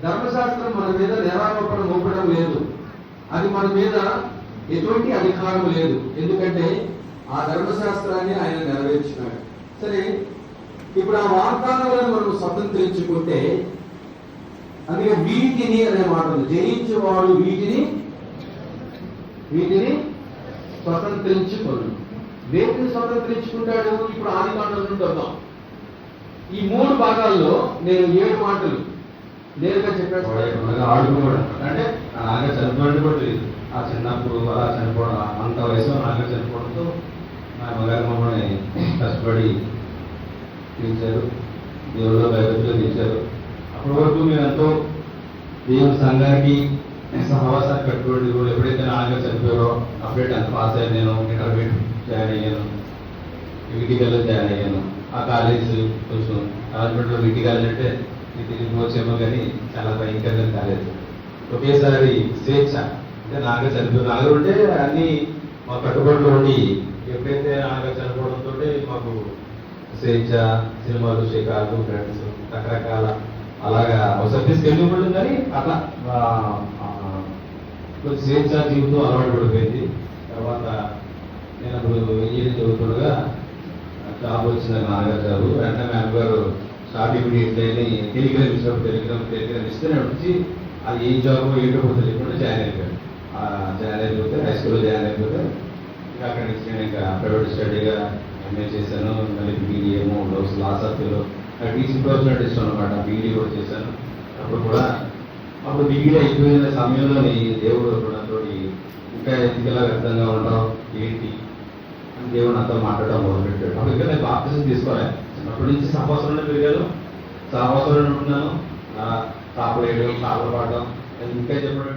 ధర్మశాస్త్రం మన మీద నేరారోపణ మోపడం లేదు, అది మన మీద ఎటువంటి అధికారం లేదు, ఎందుకంటే ఆ ధర్మశాస్త్రాన్ని ఆయన నెరవేర్చినాడు. సరే, ఇప్పుడు ఆ వాగ్దానాలను మనం స్వతంత్రించుకుంటే, అందుకే వీటిని అనే మాట ఉంది, జయించేవాడు వీటిని స్వతంత్రించుకోడు. వేటిని స్వతంత్రించుకుంటాడు? ఇప్పుడు ఆది కాండం నుండి వద్దాం. ఈ 3 భాగాల్లో నేను 7 మాటలు నేరుగా చెప్పాను. అంటే నాగా చనిపోయిన కూడా తెలియదు. ఆ చిన్నప్పుడు అలా చనిపోవడం, అంత వయసులో నాగా చనిపోవడంతో నా మగారు మమ్మల్ని కష్టపడి తీర్చారు, దేవుళ్ళలో భయభక్తులు తీర్చారు. అప్పటి వరకు మేము ఎంతో దేవుని సంఘానికి సహవాసానికి కట్టుబడి, ఎప్పుడైతే నాగా చనిపోయారో అప్పుడే 10th పాస్ అయ్యాను, నేను ఇంటర్మీడియట్ జాయిన్ అయ్యాను, వీటికల్లో జాయిన్ అయ్యాను. ఆ కాలేజ్ కొంచెం రాజమండ్రిలో వీటికల్ అంటే తిరిగిపోవచ్చేమో కానీ చాలా భయంకరంగా కాలేదు. ఒకేసారి స్వేచ్ఛ, అంటే నాగా చనిపోయి నాగా ఉంటే అన్ని మా కట్టుబడులు ఉండి, ఎప్పుడైతే నాగా చనిపోవడంతో మాకు స్వేచ్ఛ, సినిమాలు, షికార్లు, ఫ్రెండ్స్, రకరకాల అలాగా సర్వీస్కి వెళ్ళిపోతుంది. కానీ అట్లా కొంచెం స్వేచ్ఛ జీవితం అలవాటు పడిపోయింది. తర్వాత నేను అప్పుడు ఇంజనీరింగ్ చదువుతుండగా జాబ్ వచ్చింది నాన్నగారు జాబు. వెంటనే మా అమ్మగారు స్టార్ట్ ఇమీడియట్లీ టెలిగ్రామ్ ఇచ్చినప్పుడు టెలిగ్రామ్ ఇస్తే నేను వచ్చి అది ఏం జాబ్ ఏంటో కూడా తెలియకుండా జాయిన్ అయిపోయాను. జాయిన్ అయిపోతే హై స్కూల్లో జాయిన్ అయిపోతే ఇంకా అక్కడి నుంచి నేను ఇంకా ప్రైవేట్ స్టడీగా ఎంఏ చేశాను. మళ్ళీ బీడీఏమో లాస్ ఆఫ్ టీచింగ్ కోర్స్ అంటే ఇష్టం అనమాట. బీడీ కూడా చేశాను. అప్పుడు బీడీ అయిపోయిన సమయంలోని దేవుడు నాతో ఇంకా ఎందుకలా వ్యక్తంగా ఉండడం ఏంటి అని దేవుడు నాతో మాట్లాడడం మొదలుపెట్టాడు. అప్పుడు ఇంకా నేను బాప్తిజం తీసుకోవాలి. అప్పటి నుంచి సహవాసంలో పెరిగాను, సహవాసంలో ఉంటున్నాను. తాపలేయడం, కాపలు పాడడం, ఇంకా చెప్పడం